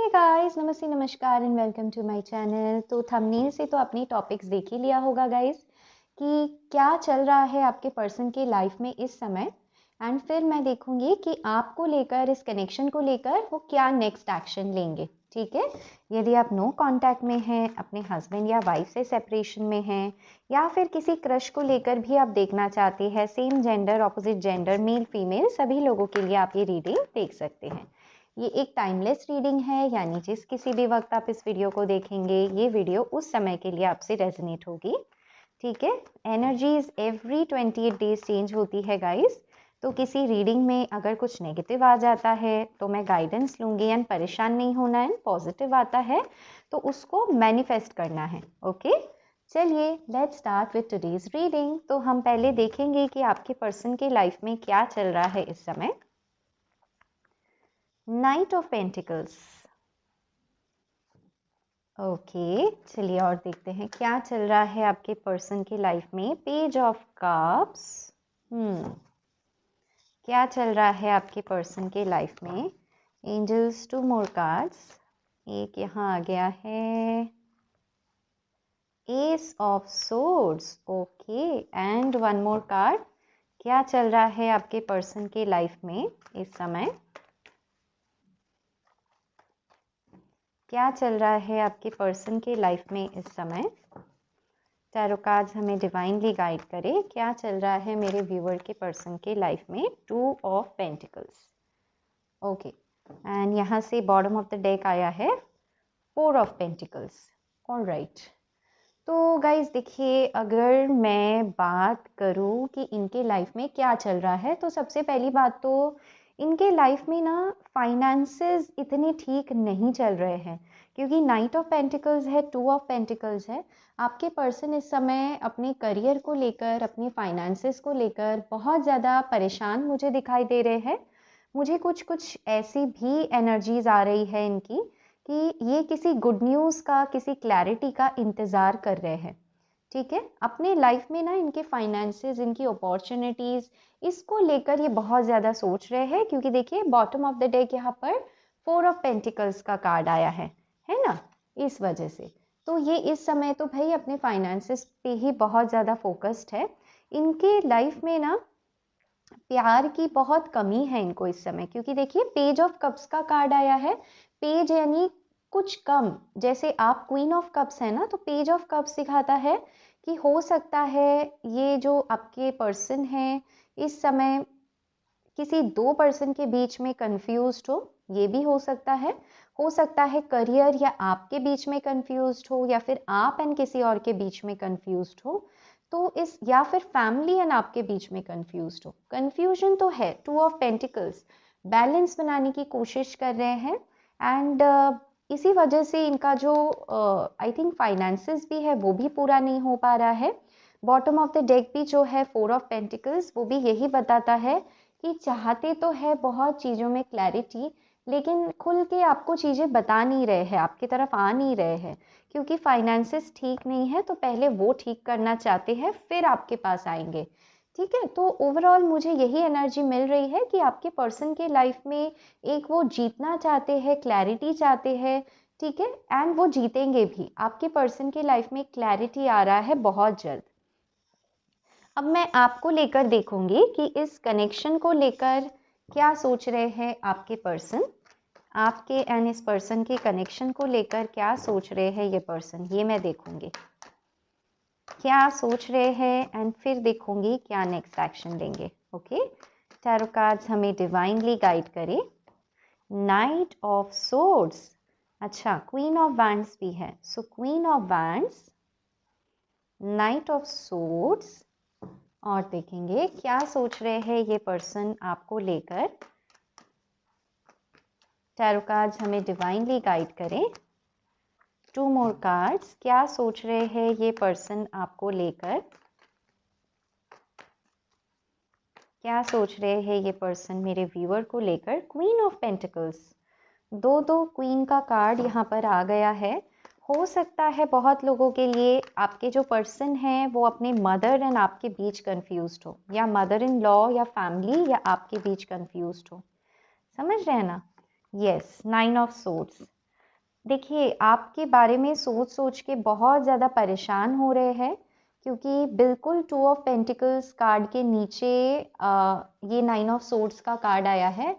हे guys, नमस्ते, नमस्कार and welcome to my channel. तो थंबनेल से तो अपनी टॉपिक्स देख ही लिया होगा गाइस कि क्या चल रहा है आपके पर्सन की लाइफ में इस समय। एंड फिर मैं देखूंगी कि आपको लेकर, इस कनेक्शन को लेकर वो क्या नेक्स्ट एक्शन लेंगे। ठीक है, यदि आप नो कांटेक्ट में हैं, अपने हस्बैंड या वाइफ से सेपरेशन में हैं, या फिर किसी क्रश को लेकर भी आप देखना चाहते हैं, same gender, opposite gender, male female, सभी लोगों के लिए आप ये रीडिंग देख सकते हैं। ये एक टाइमलेस रीडिंग है, यानी जिस किसी भी वक्त आप इस वीडियो को देखेंगे, ये वीडियो उस समय के लिए आपसे रेजोनेट होगी। ठीक है, एनर्जीज एवरी 28 डेज चेंज होती है गाइस। तो किसी रीडिंग में अगर कुछ नेगेटिव आ जाता है तो मैं गाइडेंस लूंगी एंड परेशान नहीं होना है। पॉजिटिव आता है तो उसको मैनिफेस्ट करना है। ओके, चलिए let's start with today's reading. तो हम पहले देखेंगे कि आपके पर्सन के लाइफ में क्या चल रहा है इस समय। Night of pentacles. ओके, चलिए और देखते हैं क्या चल रहा है आपके पर्सन की लाइफ में। Page of cups. क्या चल रहा है आपके पर्सन के लाइफ में। Angels, 2 more cards. एक यहाँ आ गया है, ace of swords. Okay, and 1 more card. क्या चल रहा है आपके पर्सन के लाइफ में इस समय। क्या चल रहा है आपके पर्सन के लाइफ में इस समय। टैरो कार्ड्स हमें डिवाइनली गाइड करे, क्या चल रहा है मेरे व्यूअर के पर्सन के लाइफ में। 2 ऑफ पेंटिकल्स। ओके, एंड यहाँ से बॉटम ऑफ द डेक आया है 4 ऑफ पेंटिकल्स। ऑलराइट, तो गाइज देखिए, अगर मैं बात करूँ कि इनके लाइफ में क्या चल रहा है, तो सबसे पहली बात तो इनके लाइफ में ना फाइनेंसेस इतने ठीक नहीं चल रहे हैं, क्योंकि नाइट ऑफ पेंटिकल्स है, 2 ऑफ पेंटिकल्स है। आपके पर्सन इस समय अपने करियर को लेकर, अपने फाइनेंसेस को लेकर बहुत ज़्यादा परेशान मुझे दिखाई दे रहे हैं। मुझे कुछ कुछ ऐसी भी एनर्जीज आ रही है इनकी कि ये किसी गुड न्यूज़ का, किसी क्लैरिटी का इंतज़ार कर रहे हैं। ठीक है, अपने लाइफ में ना इनके फाइनेंसेस, इनकी अपॉर्चुनिटीज़, इसको लेकर ये बहुत ज़्यादा सोच रहे हैं, क्योंकि देखिए बॉटम ऑफ द डेक यहाँ पर 4 ऑफ पेंटिकल्स का कार्ड आया है ना। इस वजह से तो ये इस समय तो भाई अपने फाइनेंसेस पे ही बहुत ज़्यादा फोकस्ड है। इनके लाइफ में ना प्यार की बहुत कमी है इनको इस समय, क्योंकि देखिए पेज ऑफ कप्स का कार्ड आया है। पेज यानी कुछ कम, जैसे आप क्वीन ऑफ कप्स है ना, तो पेज ऑफ कप्स दिखाता है कि हो सकता है ये जो आपके पर्सन है इस समय किसी 2 पर्सन के बीच में कंफ्यूज्ड हो, ये भी हो सकता है। हो सकता है करियर या आपके बीच में कंफ्यूज्ड हो, या फिर आप एंड किसी और के बीच में कंफ्यूज्ड हो। तो इस, या फिर फैमिली एंड आपके बीच में कंफ्यूज्ड हो। कंफ्यूजन तो है। 2 ऑफ पेंटिकल्स बैलेंस बनाने की कोशिश कर रहे हैं, एंड इसी वजह से इनका जो आई थिंक फाइनेंसेस भी है वो भी पूरा नहीं हो पा रहा है। बॉटम ऑफ द डेक भी जो है 4 ऑफ पेंटिकल्स, वो भी यही बताता है कि चाहते तो है बहुत चीज़ों में क्लैरिटी, लेकिन खुल के आपको चीज़ें बता नहीं रहे हैं, आपकी तरफ आ नहीं रहे हैं, क्योंकि फाइनेंसेस ठीक नहीं है। तो पहले वो ठीक करना चाहते हैं, फिर आपके पास आएंगे। ठीक है, तो ओवरऑल मुझे यही एनर्जी मिल रही है कि आपके पर्सन के लाइफ में एक वो जीतना चाहते हैं, क्लैरिटी चाहते हैं। ठीक है, एंड वो जीतेंगे भी। आपके पर्सन के लाइफ में क्लैरिटी आ रहा है बहुत जल्द। अब मैं आपको लेकर देखूंगी कि इस कनेक्शन को लेकर क्या सोच रहे हैं आपके पर्सन। आपके एंड इस पर्सन के कनेक्शन को लेकर क्या सोच रहे हैं ये पर्सन, ये मैं देखूंगी क्या सोच रहे हैं, एंड फिर देखूंगी क्या नेक्स्ट एक्शन लेंगे। ओके, टैरो कार्ड्स हमें डिवाइनली गाइड करे। Night of swords. अच्छा, क्वीन ऑफ वैंड्स भी है। सो queen of wands, night of swords, और देखेंगे क्या सोच रहे हैं ये पर्सन आपको लेकर। टैरो कार्ड्स हमें डिवाइनली गाइड करें। 2 मोर कार्ड्स, क्या सोच रहे हैं ये पर्सन आपको लेकर। क्या सोच रहे हैं ये पर्सन मेरे व्यूअर को लेकर। क्वीन ऑफ पेंटिकल्स, 2 क्वीन का कार्ड यहाँ पर आ गया है। हो सकता है बहुत लोगों के लिए आपके जो पर्सन हैं वो अपने मदर एंड आपके बीच कंफ्यूज्ड हो, या मदर इन लॉ या फैमिली या आपके बीच कंफ्यूज्ड हो। समझ रहे हैं ना। Yes, 9 of swords. देखिए, आपके बारे में सोच सोच के बहुत ज़्यादा परेशान हो रहे हैं, क्योंकि बिल्कुल टू ऑफ पेंटिकल्स कार्ड के नीचे ये नाइन ऑफ सोर्ड्स का कार्ड आया है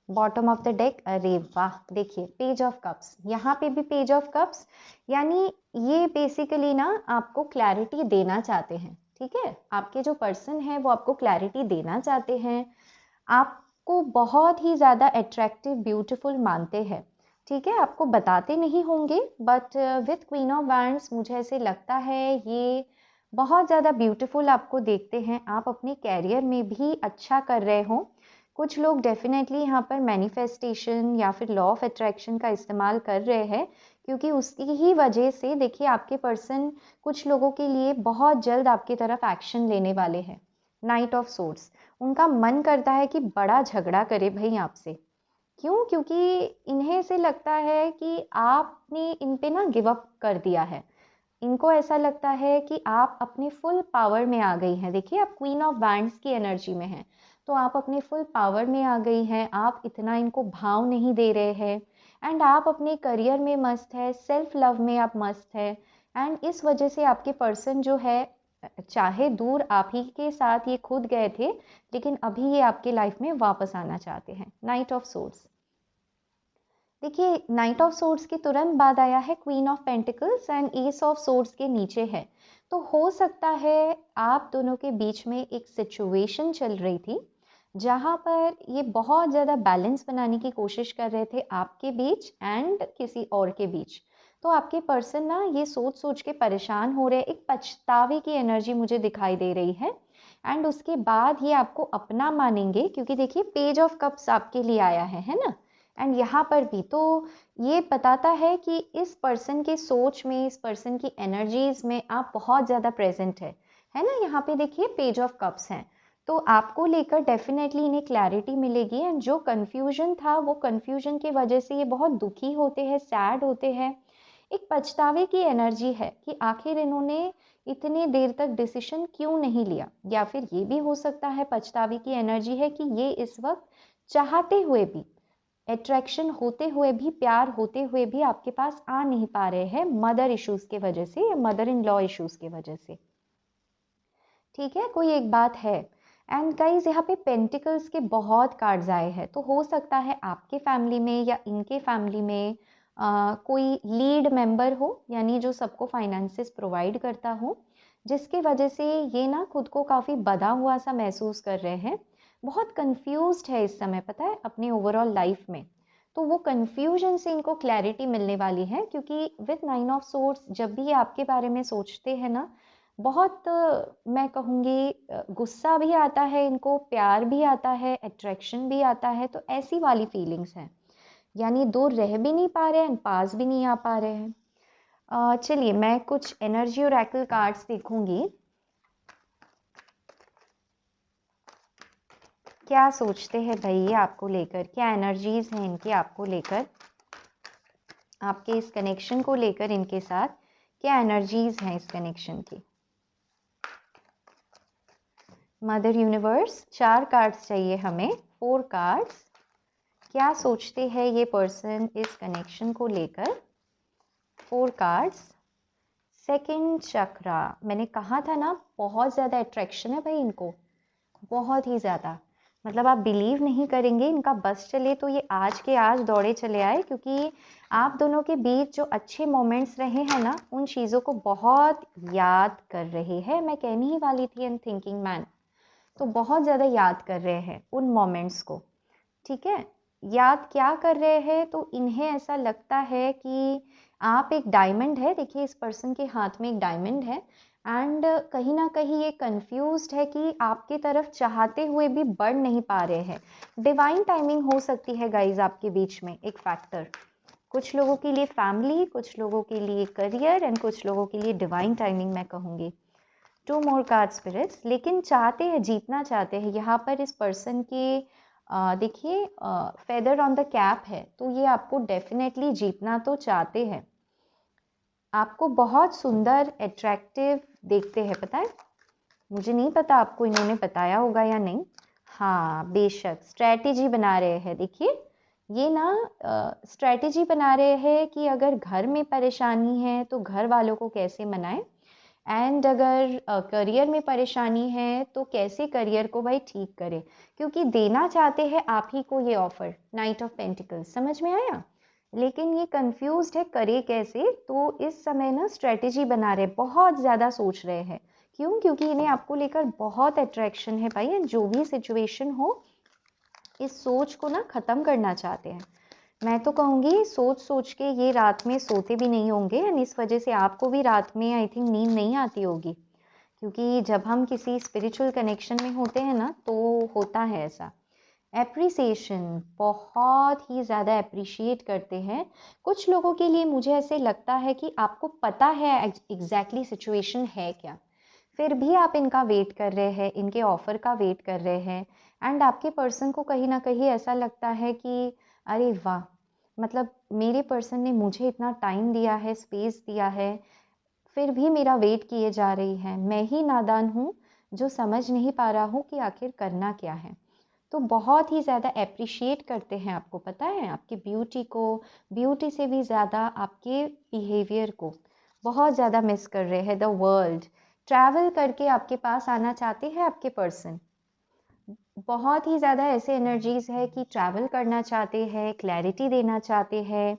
बॉटम ऑफ द डेक। अरे वाह, देखिए पेज ऑफ कप्स, यहाँ पे भी पेज ऑफ कप्स, यानी ये बेसिकली ना आपको क्लैरिटी देना चाहते हैं। ठीक है, आपके जो पर्सन है वो आपको क्लैरिटी देना चाहते हैं, आपको बहुत ही ज़्यादा अट्रैक्टिव ब्यूटीफुल मानते हैं। ठीक है, आपको बताते नहीं होंगे, but with queen of wands मुझे ऐसे लगता है ये बहुत ज़्यादा ब्यूटीफुल आपको देखते हैं। आप अपने कैरियर में भी अच्छा कर रहे हो। कुछ लोग डेफिनेटली यहाँ पर मैनिफेस्टेशन या फिर लॉ ऑफ अट्रैक्शन का इस्तेमाल कर रहे हैं, क्योंकि उसकी ही वजह से देखिए आपके पर्सन कुछ लोगों के लिए बहुत जल्द आपकी तरफ एक्शन लेने वाले हैं। नाइट ऑफ सोर्ड्स, उनका मन करता है कि बड़ा झगड़ा करे भाई आपसे। क्यों? क्योंकि इन्हें ऐसे लगता है कि आपने इन पे ना गिव अप कर दिया है। इनको ऐसा लगता है कि आप अपने फुल पावर में आ गई हैं। देखिए, आप क्वीन ऑफ वैंड्स की एनर्जी में हैं, तो आप अपने फुल पावर में आ गई हैं। आप इतना इनको भाव नहीं दे रहे हैं, एंड आप अपने करियर में मस्त है, सेल्फ लव में आप मस्त है। एंड इस वजह से आपके पर्सन जो है, चाहे दूर आप ही के साथ ये खुद गए थे, लेकिन अभी ये आपके लाइफ में वापस आना चाहते हैं। नाइट ऑफ सोर्ड्स, देखिए नाइट ऑफ सोर्ड्स के तुरंत बाद आया है queen of pentacles and S of swords के नीचे है। तो हो सकता है आप दोनों के बीच में एक सिचुएशन चल रही थी जहां पर ये बहुत ज़्यादा बैलेंस बनाने की कोशिश कर रहे थे आपके बीच एंड किसी और के बीच। तो आपके पर्सन ना ये सोच सोच के परेशान हो रहे हैं, एक पछतावे की एनर्जी मुझे दिखाई दे रही है। एंड उसके बाद ये आपको अपना मानेंगे, क्योंकि देखिए पेज ऑफ कप्स आपके लिए आया है ना। एंड यहाँ पर भी तो ये बताता है कि इस पर्सन के सोच में, इस पर्सन की एनर्जीज में आप बहुत ज़्यादा प्रेजेंट है ना। यहाँ पे देखिए पेज ऑफ कप्स हैं, तो आपको लेकर डेफिनेटली इन्हें क्लैरिटी मिलेगी। एंड जो कन्फ्यूजन था, वो कन्फ्यूजन की वजह से ये बहुत दुखी होते हैं, सैड होते हैं। एक पछतावे की एनर्जी है कि आखिर इन्होंने इतने देर तक डिसीजन क्यों नहीं लिया, या फिर ये भी हो सकता है पछतावे की एनर्जी है कि ये इस वक्त चाहते हुए भी, अट्रैक्शन होते हुए भी, प्यार होते हुए भी आपके पास आ नहीं पा रहे हैं, मदर इश्यूज के वजह से या मदर इन लॉ इश्यूज के वजह से। ठीक है, कोई एक बात है। एंड गाइज यहाँ पे पेंटिकल्स के बहुत कार्ड्स आए हैं, तो हो सकता है आपके फैमिली में या इनके फैमिली में कोई लीड मेंबर हो, यानी जो सबको फाइनेंसेस प्रोवाइड करता हो, जिसके वजह से ये ना खुद को काफ़ी बधा हुआ सा महसूस कर रहे हैं। बहुत कंफ्यूज्ड है इस समय, पता है, अपने ओवरऑल लाइफ में। तो वो कंफ्यूजन से इनको क्लैरिटी मिलने वाली है, क्योंकि विथ नाइन ऑफ सोर्ड्स जब भी ये आपके बारे में सोचते हैं ना, बहुत मैं कहूँगी गुस्सा भी आता है इनको, प्यार भी आता है, अट्रैक्शन भी आता है। तो ऐसी वाली फीलिंग्स हैं, यानी दूर रह भी नहीं पा रहे हैं, पास भी नहीं आ पा रहे हैं। चलिए मैं कुछ एनर्जी ओरेकल कार्ड्स देखूंगी, क्या सोचते हैं भाई ये आपको लेकर, क्या एनर्जीज हैं इनकी आपको लेकर, आपके इस कनेक्शन को लेकर इनके साथ क्या एनर्जीज हैं इस कनेक्शन की। मदर यूनिवर्स, 4 कार्ड्स चाहिए हमें, 4 कार्ड्स। क्या सोचते हैं ये पर्सन इस कनेक्शन को लेकर, 4 कार्ड्स। सेकंड चक्रा, मैंने कहा था ना बहुत ज़्यादा अट्रैक्शन है भाई इनको, बहुत ही ज़्यादा। मतलब आप बिलीव नहीं करेंगे, इनका बस चले तो ये आज के आज दौड़े चले आए, क्योंकि आप दोनों के बीच जो अच्छे मोमेंट्स रहे हैं ना, उन चीज़ों को बहुत याद कर रहे हैं। मैं कहने ही वाली थी एंड थिंकिंग मैन, तो बहुत ज़्यादा याद कर रहे हैं उन मोमेंट्स को। ठीक है, याद क्या कर रहे हैं, तो इन्हें ऐसा लगता है कि आप एक डायमंड है, देखिए इस पर्सन के हाथ में एक डायमंड है। एंड कहीं ना कहीं ये कंफ्यूज्ड है कि आपकी तरफ चाहते हुए भी बढ़ नहीं पा रहे हैं। डिवाइन टाइमिंग हो सकती है गाइज आपके बीच में एक फैक्टर, कुछ लोगों के लिए फैमिली, कुछ लोगों के लिए करियर, एंड कुछ लोगों के लिए डिवाइन टाइमिंग मैं कहूँगी। 2 मोर कार्ड स्पिरिट्स, लेकिन चाहते हैं, जीतना चाहते हैं। यहाँ पर इस पर्सन के देखिए फेदर ऑन द कैप है, तो ये आपको डेफिनेटली जीतना तो चाहते हैं। आपको बहुत सुंदर अट्रैक्टिव देखते हैं, पता है, मुझे नहीं पता आपको इन्होंने बताया होगा या नहीं। हाँ बेशक स्ट्रैटेजी बना रहे हैं, देखिए ये ना स्ट्रेटजी बना रहे हैं कि अगर घर में परेशानी है तो घर वालों को कैसे मनाएं, एंड अगर करियर में परेशानी है तो कैसे करियर को भाई ठीक करे, क्योंकि देना चाहते हैं आप ही को ये ऑफर, नाइट ऑफ पेंटिकल्स, समझ में आया। लेकिन ये कंफ्यूज्ड है करे कैसे, तो इस समय ना स्ट्रेटजी बना रहे, बहुत ज़्यादा सोच रहे हैं। क्यों? क्योंकि इन्हें आपको लेकर बहुत अट्रैक्शन है भाई, एंड जो भी सिचुएशन हो इस सोच को ना ख़त्म करना चाहते हैं। मैं तो कहूँगी सोच सोच के ये रात में सोते भी नहीं होंगे, एंड इस वजह से आपको भी रात में आई थिंक नींद नहीं आती होगी, क्योंकि जब हम किसी स्पिरिचुअल कनेक्शन में होते हैं ना तो होता है ऐसा। एप्रिसिएशन, बहुत ही ज़्यादा अप्रिशिएट करते हैं। कुछ लोगों के लिए मुझे ऐसे लगता है कि आपको पता है एग्जैक्टली सिचुएशन है क्या, फिर भी आप इनका वेट कर रहे हैं, इनके ऑफर का वेट कर रहे हैं, एंड आपके पर्सन को कहीं ना कहीं ऐसा लगता है कि अरे वाह, मतलब मेरे पर्सन ने मुझे इतना टाइम दिया है, स्पेस दिया है, फिर भी मेरा वेट किए जा रही है, मैं ही नादान हूँ जो समझ नहीं पा रहा हूँ कि आखिर करना क्या है। तो बहुत ही ज़्यादा अप्रिशिएट करते हैं आपको, पता है, आपकी ब्यूटी को, ब्यूटी से भी ज़्यादा आपके बिहेवियर को बहुत ज़्यादा मिस कर रहे हैं। द वर्ल्ड ट्रैवल करके आपके पास आना चाहते हैं आपके पर्सन, बहुत ही ज़्यादा ऐसे एनर्जीज है कि ट्रैवल करना चाहते हैं, क्लैरिटी देना चाहते हैं,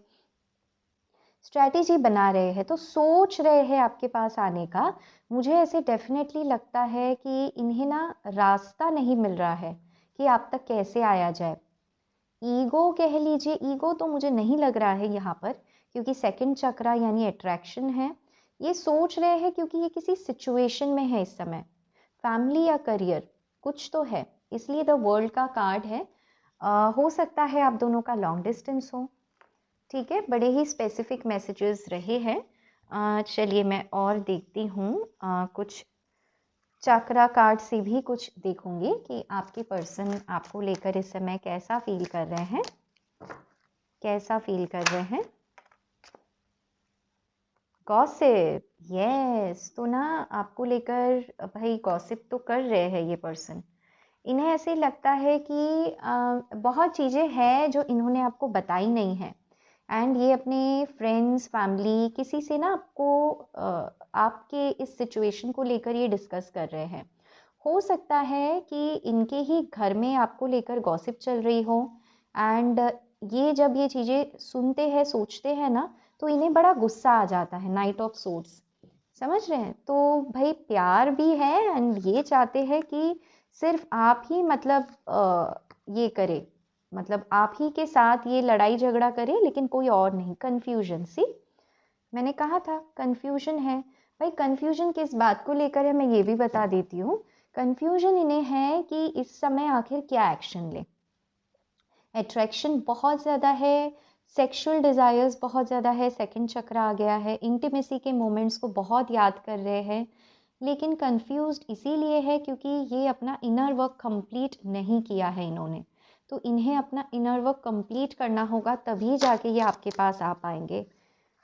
स्ट्रैटेजी बना रहे हैं, तो सोच रहे हैं आपके पास आने का। मुझे ऐसे डेफिनेटली लगता है कि इन्हें ना रास्ता नहीं मिल रहा है कि आप तक कैसे आया जाए। ईगो कह लीजिए, ईगो तो मुझे नहीं लग रहा है यहाँ पर, क्योंकि सेकंड चक्रा यानी अट्रैक्शन है। ये सोच रहे हैं क्योंकि ये किसी सिचुएशन में है इस समय, फैमिली या करियर कुछ तो है, इसलिए द वर्ल्ड का कार्ड है। हो सकता है आप दोनों का लॉन्ग डिस्टेंस हो, ठीक है, बड़े ही स्पेसिफिक मैसेजेस रहे हैं। चलिए मैं और देखती हूँ, कुछ चक्रा कार्ड से भी कुछ देखूंगी कि आपके पर्सन आपको लेकर इस समय कैसा फील कर रहे हैं, कैसा फील कर रहे हैं। गॉसिप, यस, तो ना आपको लेकर भाई गॉसिप तो कर रहे हैं ये पर्सन। इन्हें ऐसे लगता है कि बहुत चीज़ें हैं जो इन्होंने आपको बताई नहीं है, एंड ये अपने फ्रेंड्स, फैमिली, किसी से ना आपको आपके इस सिचुएशन को लेकर ये डिस्कस कर रहे हैं। हो सकता है कि इनके ही घर में आपको लेकर गॉसिप चल रही हो, एंड ये जब ये चीज़ें सुनते हैं, सोचते हैं ना, तो इन्हें बड़ा गुस्सा आ जाता है, नाइट ऑफ सोर्ड्स, समझ रहे हैं। तो भाई प्यार भी है, एंड ये चाहते हैं कि सिर्फ आप ही मतलब ये करे, मतलब आप ही के साथ ये लड़ाई झगड़ा करे, लेकिन कोई और नहीं। कंफ्यूजन, सी मैंने कहा था कंफ्यूजन है भाई। कंफ्यूजन किस बात को लेकर है मैं ये भी बता देती हूँ। कंफ्यूजन इन्हें है कि इस समय आखिर क्या एक्शन ले। अट्रैक्शन बहुत ज़्यादा है, सेक्सुअल डिज़ायर्स बहुत ज़्यादा है, सेकंड चक्र आ गया है, इंटीमेसी के मोमेंट्स को बहुत याद कर रहे हैं, लेकिन कंफ्यूज्ड इसीलिए है क्योंकि ये अपना इनर वर्क कंप्लीट नहीं किया है इन्होंने। तो इन्हें अपना इनर वर्क कंप्लीट करना होगा, तभी जाके ये आपके पास आ पाएंगे।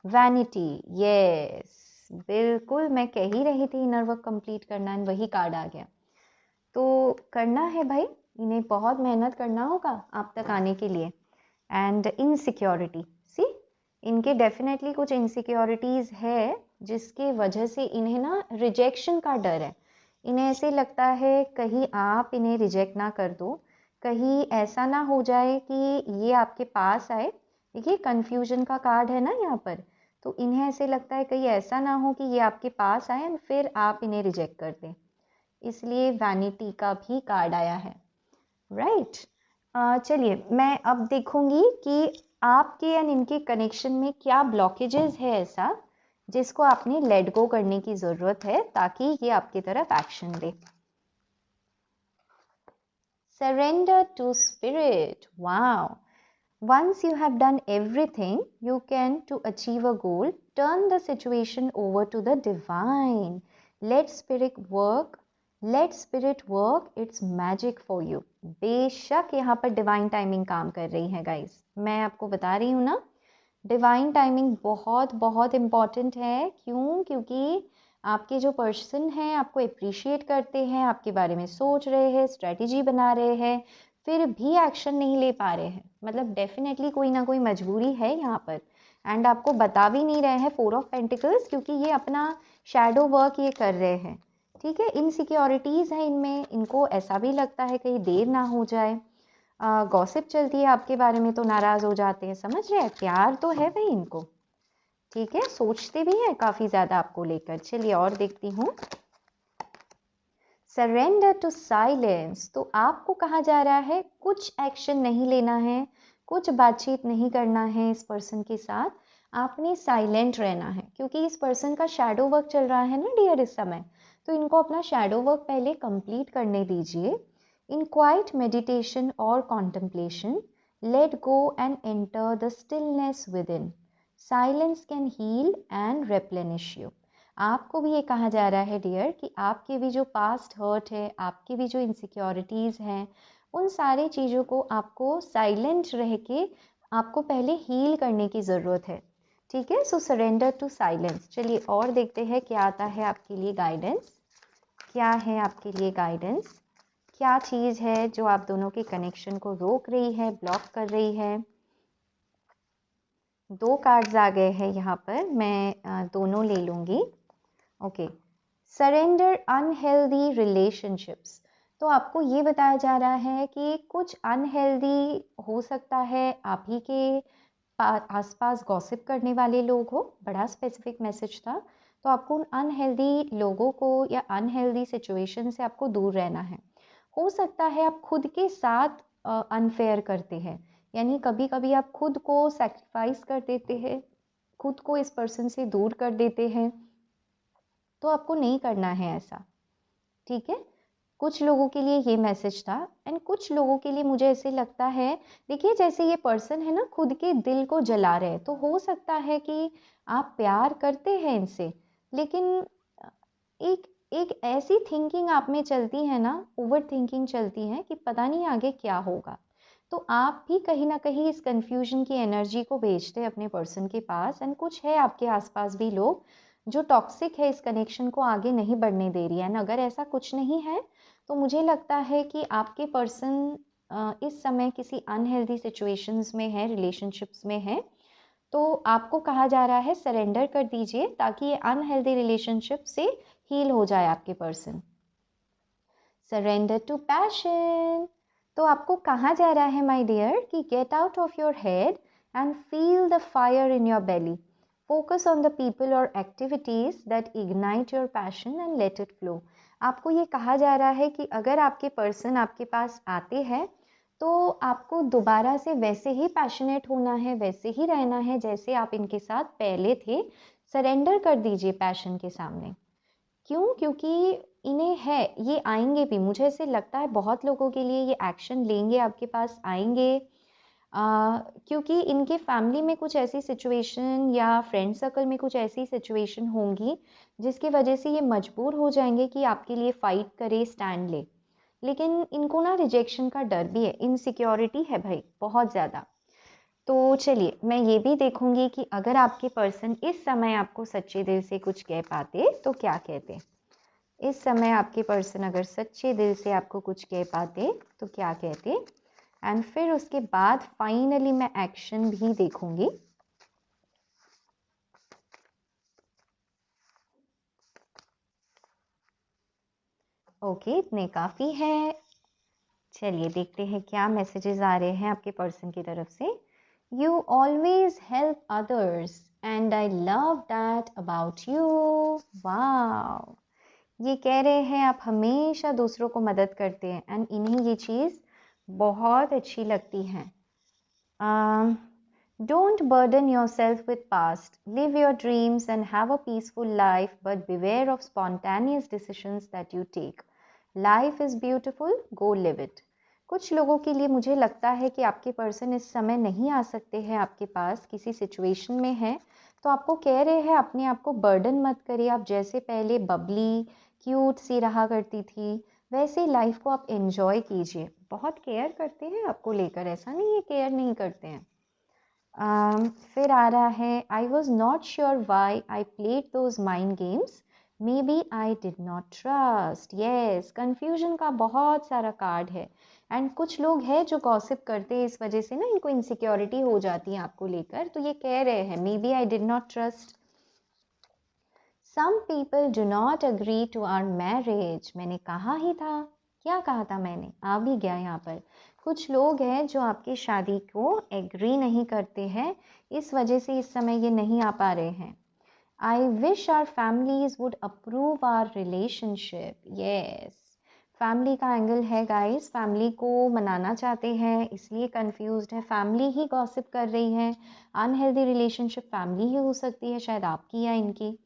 वैनिटी, यस, बिल्कुल मैं कह ही रही थी इनर वर्क कंप्लीट करना, एंड वही कार्ड आ गया। तो करना है भाई, इन्हें बहुत मेहनत करना होगा आप तक आने के लिए। एंड इनसिक्योरिटी, सी इनके डेफिनेटली कुछ इनसिक्योरिटीज़ है जिसके वजह से इन्हें ना रिजेक्शन का डर है। इन्हें ऐसे लगता है कहीं आप इन्हें रिजेक्ट ना कर दो, कहीं ऐसा ना हो जाए कि ये आपके पास आए। देखिए कंफ्यूजन का कार्ड है ना यहाँ पर, तो इन्हें ऐसे लगता है कहीं ऐसा ना हो कि ये आपके पास आए एंड फिर आप इन्हें रिजेक्ट कर दें, इसलिए वैनिटी का भी कार्ड आया है, राइट। चलिए मैं अब देखूंगी कि आपके एंड इनके कनेक्शन में क्या ब्लॉकेजेस है ऐसा जिसको आपने लेट गो करने की ज़रूरत है, ताकि ये आपकी तरफ एक्शन ले। Surrender to spirit, wow. Once you have done everything you can to achieve a goal, turn the situation over to the divine. Let spirit work. Let spirit work its magic for you. बेशक यहाँ पर divine timing काम कर रही है guys, मैं आपको बता रही हूँ ना, डिवाइन टाइमिंग बहुत बहुत इम्पॉर्टेंट है। क्यों? क्योंकि आपके जो पर्सन हैं आपको अप्रिशिएट करते हैं, आपके बारे में सोच रहे हैं, स्ट्रेटजी बना रहे हैं, फिर भी एक्शन नहीं ले पा रहे हैं, मतलब डेफिनेटली कोई ना कोई मजबूरी है यहाँ पर, एंड आपको बता भी नहीं रहे हैं 4 ऑफ पेंटिकल्स, क्योंकि ये अपना शैडो वर्क ये कर रहे हैं। ठीक है, इनसिक्योरिटीज़ है इनमें, इनको ऐसा भी लगता है कहीं देर ना हो जाए, गॉसिप चलती है आपके बारे में तो नाराज़ हो जाते हैं, समझ रहे हैं, प्यार तो है भाई इनको। ठीक है, सोचते भी हैं काफ़ी ज़्यादा आपको लेकर। चलिए और देखती हूँ। सरेंडर टू साइलेंस, तो आपको कहा जा रहा है कुछ एक्शन नहीं लेना है, कुछ बातचीत नहीं करना है इस पर्सन के साथ, आपने साइलेंट रहना है, क्योंकि इस पर्सन का शैडो वर्क चल रहा है ना डियर इस समय, तो इनको अपना शैडो वर्क पहले कंप्लीट करने दीजिए। इन क्वाइट मेडिटेशन और contemplation, let go and enter the stillness within, silence can heal and replenish you. आपको भी ये कहा जा रहा है डियर कि आपके भी जो पास्ट हर्ट है, आपकी भी जो इनसिक्योरिटीज़ हैं, उन सारी चीज़ों को आपको साइलेंट रह के आपको पहले हील करने की ज़रूरत है। ठीक है, सो सरेंडर टू साइलेंस। चलिए और देखते हैं क्या आता है आपके लिए गाइडेंस। क्या है आपके लिए गाइडेंस, क्या चीज़ है जो आप दोनों के कनेक्शन को रोक रही है, ब्लॉक कर रही है। 2 कार्ड्स आ गए हैं यहाँ पर, मैं दोनों ले लूँगी। ओके, सरेंडर अनहेल्दी रिलेशनशिप्स, तो आपको ये बताया जा रहा है कि कुछ अनहेल्दी हो सकता है, आप ही के आसपास गॉसिप करने वाले लोग हो, बड़ा स्पेसिफिक मैसेज था, तो आपको उन अनहेल्दी लोगों को या अनहेल्दी सिचुएशन से आपको दूर रहना है। हो सकता है आप खुद के साथ अनफेयर करते हैं, यानी कभी कभी आप खुद को सेक्रीफाइस कर देते हैं, खुद को इस पर्सन से दूर कर देते हैं, तो आपको नहीं करना है ऐसा। ठीक है, कुछ लोगों के लिए ये मैसेज था, एंड कुछ लोगों के लिए मुझे ऐसे लगता है, देखिए जैसे ये पर्सन है ना खुद के दिल को जला रहे हैं, तो हो सकता है कि आप प्यार करते हैं इनसे, लेकिन एक एक ऐसी थिंकिंग आप में चलती है ना, ओवर थिंकिंग चलती है कि पता नहीं आगे क्या होगा, तो आप भी कहीं ना कहीं इस कंफ्यूजन की एनर्जी को भेजते हैं अपने पर्सन के पास, एंड कुछ है आपके आसपास भी लोग जो टॉक्सिक है, इस कनेक्शन को आगे नहीं बढ़ने दे रही है। एंड अगर ऐसा कुछ नहीं है तो मुझे लगता है कि आपके पर्सन इस समय किसी अनहेल्दी सिचुएशंस में है, रिलेशनशिप्स में है, तो आपको कहा जा रहा है सरेंडर कर दीजिए ताकि ये अनहेल्दी रिलेशनशिप से हील हो जाए आपके पर्सन। सरेंडर टू पैशन, तो आपको कहा जा रहा है माय डियर कि get out of your head and feel the fire in your belly, focus on the people और activities that ignite your passion and let it flow. आपको ये कहा जा रहा है कि अगर आपके पर्सन आपके पास आते हैं तो आपको दोबारा से वैसे ही पैशनेट होना है, वैसे ही रहना है जैसे आप इनके साथ पहले थे। सरेंडर कर दीजिए पैशन के सामने। क्यों? क्योंकि इन्हें है, ये आएंगे भी, मुझे ऐसे लगता है बहुत लोगों के लिए ये एक्शन लेंगे, आपके पास आएंगे, क्योंकि इनके फैमिली में कुछ ऐसी सिचुएशन या फ्रेंड सर्कल में कुछ ऐसी सिचुएशन होंगी जिसकी वजह से ये मजबूर हो जाएंगे कि आपके लिए फाइट करे, स्टैंड ले, लेकिन इनको ना रिजेक्शन का डर भी है, इनसिक्योरिटी है भाई बहुत ज़्यादा। तो चलिए मैं ये भी देखूंगी कि अगर आपके पर्सन इस समय आपको सच्चे दिल से कुछ कह पाते तो क्या कहते। इस समय आपके पर्सन अगर सच्चे दिल से आपको कुछ कह पाते तो क्या कहते, एंड फिर उसके बाद फाइनली मैं एक्शन भी देखूंगी। ओके, इतने काफ़ी है। चलिए देखते हैं क्या मैसेजेस आ रहे हैं आपके पर्सन की तरफ से। You always help others and I love that about you. Wow, ये कह रहे हैं आप हमेशा दूसरों को मदद करते हैं, एंड इन्हें ये चीज़ बहुत अच्छी लगती है। Don't burden yourself with past. Live your dreams and have a peaceful life, but beware of spontaneous decisions that you take. Life is beautiful, go live it. कुछ लोगों के लिए मुझे लगता है कि आपके पर्सन इस समय नहीं आ सकते हैं आपके पास, किसी सिचुएशन में है, तो आपको कह रहे हैं अपने आप को बर्डन मत करिए, आप जैसे पहले बबली क्यूट सी रहा करती थी वैसे लाइफ को आप एंजॉय कीजिए। बहुत केयर करते हैं आपको लेकर, ऐसा नहीं है केयर नहीं करते हैं। फिर आ रहा है I was not sure why I played those mind games, maybe I did not trust. Yes, confusion का बहुत सारा कार्ड है, एंड कुछ लोग हैं जो गॉसिप करते हैं, इस वजह से ना इनको इनसिक्योरिटी हो जाती है आपको लेकर। तो ये कह रहे हैं maybe I did not trust some people do not agree to our marriage. मैंने कहा ही था, क्या कहा था मैंने, आ भी गया यहाँ पर। कुछ लोग हैं जो आपकी शादी को एग्री नहीं करते हैं, इस वजह से इस समय ये नहीं आ पा रहे हैं। I wish our families would approve our relationship. Yes. Family का एंगल है गाइस, फैमिली को मनाना चाहते हैं इसलिए कंफ्यूज्ड है, फैमिली ही गॉसिप कर रही है। अनहेल्दी रिलेशनशिप फैमिली ही हो सकती है, शायद आपकी या इनकी।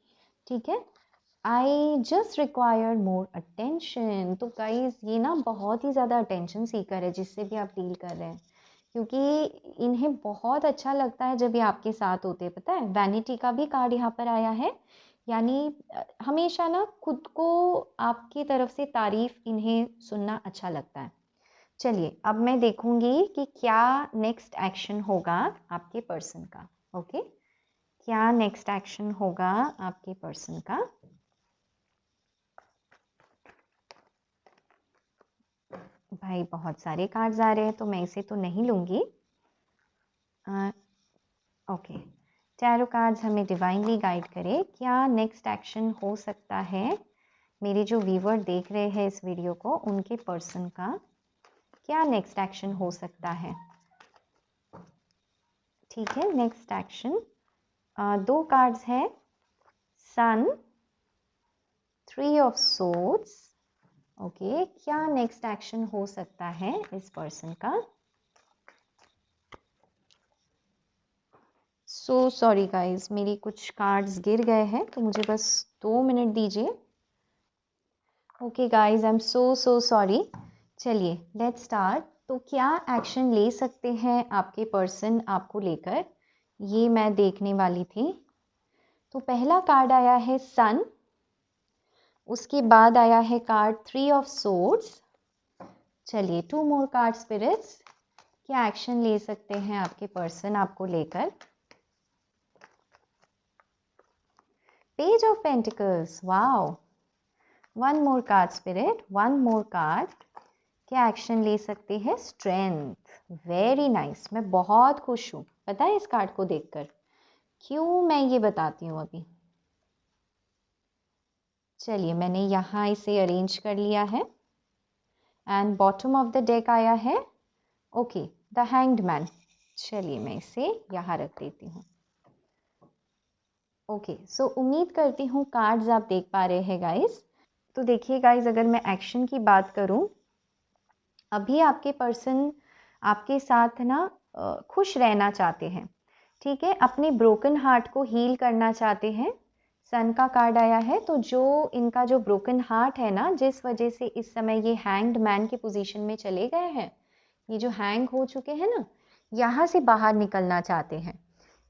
ठीक है, I just require more attention. तो गाइस ये ना बहुत ही ज़्यादा अटेंशन सीकर है जिससे भी आप डील कर रहे हैं, क्योंकि इन्हें बहुत अच्छा लगता है जब ये आपके साथ होते हैं। पता है, वैनिटी का भी कार्ड यहाँ पर आया है, यानी हमेशा ना खुद को आपकी तरफ से तारीफ इन्हें सुनना अच्छा लगता है। चलिए अब मैं देखूंगी कि क्या नेक्स्ट एक्शन होगा आपके पर्सन का। ओके, क्या नेक्स्ट एक्शन होगा आपके पर्सन का। भाई बहुत सारे कार्ड्स आ रहे हैं तो मैं इसे तो नहीं लूंगी। ओके, टैरो कार्ड्स हमें डिवाइनली गाइड करे, क्या नेक्स्ट एक्शन हो सकता है मेरे जो व्यूअर देख रहे हैं इस वीडियो को, उनके पर्सन का क्या नेक्स्ट एक्शन हो सकता है। ठीक है, नेक्स्ट एक्शन, दो कार्ड्स हैं, सन, 3 ऑफ सोर्ड्स। ओके, क्या नेक्स्ट एक्शन हो सकता है इस पर्सन का। सो सॉरी गाइज, मेरी कुछ कार्ड्स गिर गए हैं तो मुझे बस 2 मिनट दीजिए। Okay guys, I am so sorry. चलिए लेट्स स्टार्ट। तो क्या एक्शन ले सकते हैं आपके पर्सन आपको लेकर, ये मैं देखने वाली थी। तो पहला कार्ड आया है सन, उसके बाद आया है कार्ड 3 ऑफ सोर्ड्स। चलिए 2 मोर कार्ड स्पिरिट्स, क्या एक्शन ले सकते हैं आपके पर्सन आपको लेकर। Page of pentacles, wow. 1 more card spirit, 1 more card, क्या एक्शन ले सकते हैं। स्ट्रेंथ, वेरी नाइस, मैं बहुत खुश हूँ पता है इस कार्ड को देखकर। क्यों, मैं ये बताती हूँ अभी। चलिए मैंने यहाँ इसे अरेंज कर लिया है and bottom of the deck आया है ओके द हैंग्ड मैन। चलिए मैं इसे यहाँ रख देती हूँ। ओके सो उम्मीद करती हूँ कार्ड्स आप देख पा रहे हैं गाइस। तो देखिए गाइस, अगर मैं एक्शन की बात करूँ, अभी आपके पर्सन आपके साथ ना खुश रहना चाहते हैं। ठीक है, अपने ब्रोकन हार्ट को हील करना चाहते हैं। सन का कार्ड आया है, तो जो इनका जो ब्रोकन हार्ट है ना, जिस वजह से इस समय ये हैंग्ड मैन की पोजीशन में चले गए हैं, ये जो हैंग हो चुके हैं ना, यहाँ से बाहर निकलना चाहते हैं।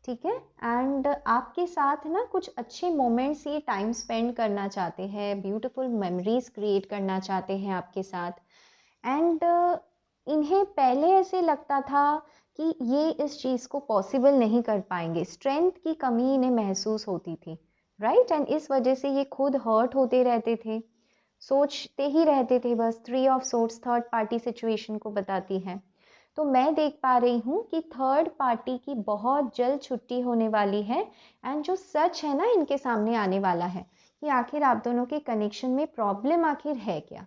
ठीक है, एंड आपके साथ ना कुछ अच्छे मोमेंट्स ये टाइम स्पेंड करना चाहते हैं, ब्यूटीफुल मेमोरीज क्रिएट करना चाहते हैं आपके साथ। एंड इन्हें पहले ऐसे लगता था कि ये इस चीज़ को पॉसिबल नहीं कर पाएंगे, स्ट्रेंथ की कमी इन्हें महसूस होती थी, राइट। एंड इस वजह से ये खुद हर्ट होते रहते थे, सोचते ही रहते थे बस। 3 of swords third party situation को बताती है। तो मैं देख पा रही हूँ कि थर्ड पार्टी की बहुत जल्द छुट्टी होने वाली है, एंड जो सच है ना इनके सामने आने वाला है कि आखिर आप दोनों के कनेक्शन में प्रॉब्लम आखिर है क्या।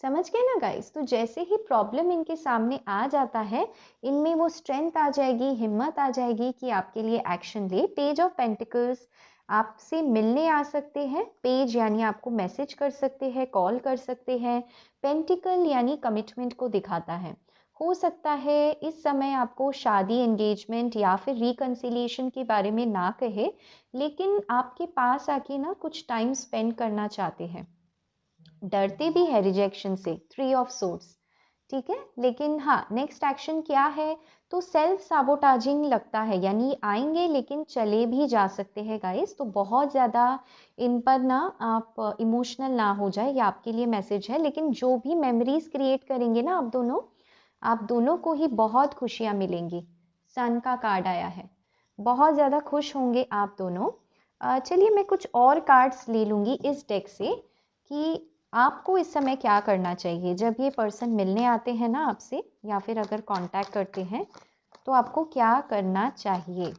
समझ गए ना गाइस। तो जैसे ही प्रॉब्लम इनके सामने आ जाता है, इनमें वो स्ट्रेंथ आ जाएगी, हिम्मत आ जाएगी कि आपके लिए एक्शन ले। पेज ऑफ पेंटिकल्स आपसे मिलने आ सकते हैं, पेज यानी आपको मैसेज कर सकते हैं, कॉल कर सकते हैं। पेंटिकल यानी कमिटमेंट को दिखाता है। हो सकता है इस समय आपको शादी, एंगेजमेंट या फिर रिकंसिलिएशन के बारे में ना कहे, लेकिन आपके पास आके ना कुछ टाइम स्पेंड करना चाहते हैं। डरते भी है रिजेक्शन से, 3 ऑफ सोर्ड्स। ठीक है, लेकिन हाँ नेक्स्ट एक्शन क्या है, तो सेल्फ साबोटाजिंग लगता है, यानी आएंगे लेकिन चले भी जा सकते हैं गाइस। तो बहुत ज़्यादा इन पर ना आप इमोशनल ना हो जाए, ये आपके लिए मैसेज है। लेकिन जो भी मेमोरीज क्रिएट करेंगे ना आप दोनों को ही बहुत खुशियाँ मिलेंगी। सन का कार्ड आया है, बहुत ज़्यादा खुश होंगे आप दोनों। चलिए मैं कुछ और कार्ड्स ले लूँगी इस डेक से कि आपको इस समय क्या करना चाहिए? जब ये पर्सन मिलने आते हैं ना आपसे, या फिर अगर कांटेक्ट करते हैं, तो आपको क्या करना चाहिए?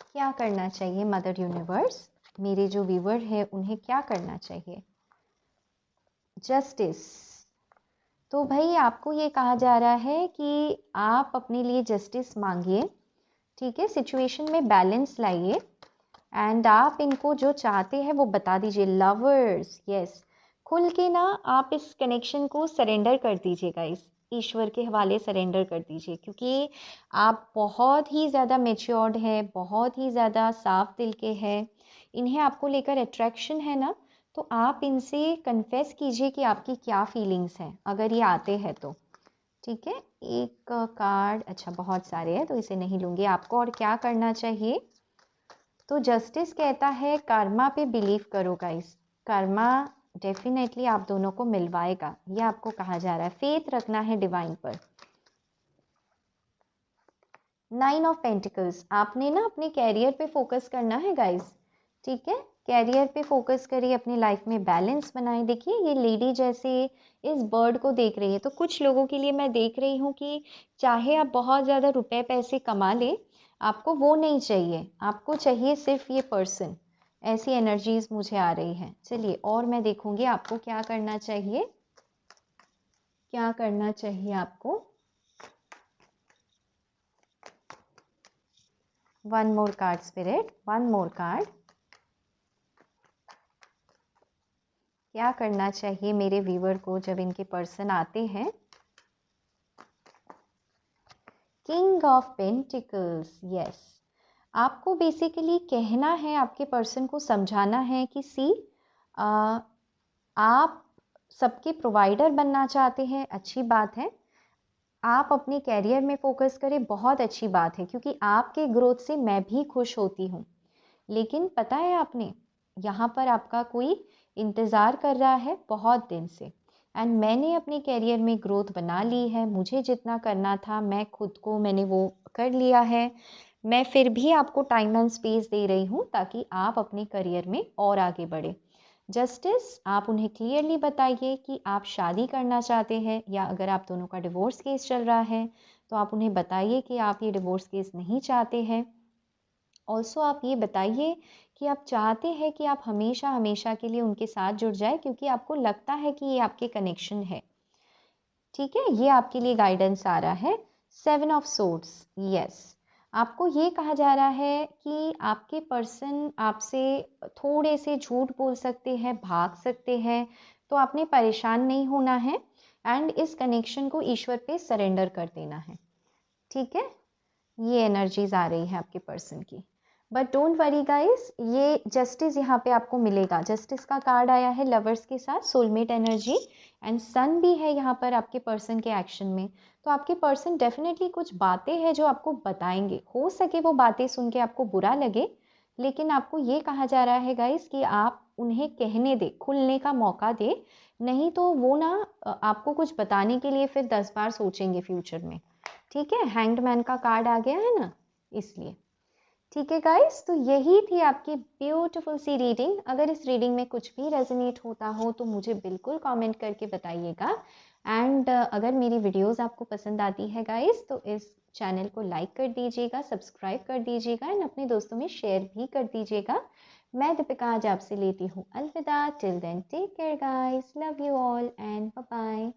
क्या करना चाहिए मदर यूनिवर्स? मेरे जो व्यूवर है उन्हें क्या करना चाहिए? जस्टिस। तो भाई आपको ये कहा जा रहा है कि आप अपने लिए जस्टिस मांगिए, ठीक है? सिचुएशन में बैलेंस लाइए एंड आप इनको जो चाहते हैं वो बता दीजिए। लवर्स, यस, खुल के ना आप इस कनेक्शन को सरेंडर कर दीजिएगा, इस ईश्वर के हवाले सरेंडर कर दीजिए, क्योंकि आप बहुत ही ज़्यादा मेच्योर्ड है, बहुत ही ज़्यादा साफ दिल के हैं। इन्हें आपको लेकर अट्रैक्शन है ना, तो आप इनसे कन्फेस कीजिए कि आपकी क्या फीलिंग्स हैं, अगर ये आते हैं तो। ठीक है, एक कार्ड, अच्छा बहुत सारे हैं तो इसे नहीं लूँगी। आपको और क्या करना चाहिए? तो जस्टिस कहता है कर्मा पे बिलीव करो गाइस, कर्मा डेफिनेटली आप दोनों को मिलवाएगा, ये आपको कहा जा रहा है। फेथ रखना है डिवाइन पर। 9 ऑफ पेंटिकल्स, आपने ना अपने कैरियर पे फोकस करना है गाइस, ठीक है? कैरियर पे फोकस करिए, अपनी लाइफ में बैलेंस बनाए। देखिए ये लेडी जैसे इस बर्ड को देख रही है, तो कुछ लोगों के लिए मैं देख रही हूँ कि चाहे आप बहुत ज़्यादा रुपए पैसे कमा ले, आपको वो नहीं चाहिए, आपको चाहिए सिर्फ ये पर्सन। ऐसी एनर्जीज मुझे आ रही हैं। चलिए और मैं देखूंगी आपको क्या करना चाहिए, क्या करना चाहिए आपको। One more card spirit, one more card. क्या करना चाहिए मेरे व्यूवर को जब इनके पर्सन आते हैं? King of pentacles, yes. आपको बेसिकली कहना है, आपके पर्सन को समझाना है कि आप सबके प्रोवाइडर बनना चाहते हैं, अच्छी बात है। आप अपने कैरियर में फोकस करें, बहुत अच्छी बात है, क्योंकि आपके ग्रोथ से मैं भी खुश होती हूँ। लेकिन पता है आपने, यहाँ पर आपका कोई इंतज़ार कर रहा है बहुत दिन से, एंड मैंने अपने कैरियर में ग्रोथ बना ली है। मुझे जितना करना था मैं खुद को, मैंने वो कर लिया है। मैं फिर भी आपको टाइम एंड स्पेस दे रही हूँ ताकि आप अपने करियर में और आगे बढ़े। जस्टिस, आप उन्हें क्लियरली बताइए कि आप शादी करना चाहते हैं, या अगर आप दोनों का डिवोर्स केस चल रहा है तो आप उन्हें बताइए कि आप ये डिवोर्स केस नहीं चाहते हैं। ऑल्सो आप ये बताइए कि आप चाहते हैं कि आप हमेशा हमेशा के लिए उनके साथ जुड़ जाए, क्योंकि आपको लगता है कि ये आपके कनेक्शन है। ठीक है, ये आपके लिए गाइडेंस आ रहा है। 7 ऑफ सोर्ड्स, यस। आपको ये कहा जा रहा है कि आपके पर्सन आपसे थोड़े से झूठ बोल सकते हैं, भाग सकते हैं, तो आपने परेशान नहीं होना है एंड इस कनेक्शन को ईश्वर पे सरेंडर कर देना है। ठीक है, ये एनर्जीज आ रही है आपके पर्सन की। बट डोंट वरी गाइस, ये जस्टिस यहाँ पे आपको मिलेगा। जस्टिस का कार्ड आया है लवर्स के साथ, सोलमेट एनर्जी, एंड सन भी है यहाँ पर आपके पर्सन के एक्शन में। तो आपके पर्सन डेफिनेटली कुछ बातें हैं जो आपको बताएंगे। हो सके वो बातें सुन के आपको बुरा लगे, लेकिन आपको ये कहा जा रहा है गाइस कि आप उन्हें कहने दे, खुलने का मौका दे, नहीं तो वो ना आपको कुछ बताने के लिए फिर 10 बार सोचेंगे फ्यूचर में। ठीक है, हैंग्ड मैन का कार्ड आ गया है ना, इसलिए। ठीक है गाइस, तो यही थी आपकी ब्यूटीफुल सी रीडिंग। अगर इस रीडिंग में कुछ भी रेजोनेट होता हो तो मुझे बिल्कुल कमेंट करके बताइएगा। एंड अगर मेरी वीडियोस आपको पसंद आती है गाइस, तो इस चैनल को लाइक कर दीजिएगा, सब्सक्राइब कर दीजिएगा एंड अपने दोस्तों में शेयर भी कर दीजिएगा। मैं दीपिका आज आपसे लेती हूँ अलविदा। Till then take care guys, love you all and bye bye.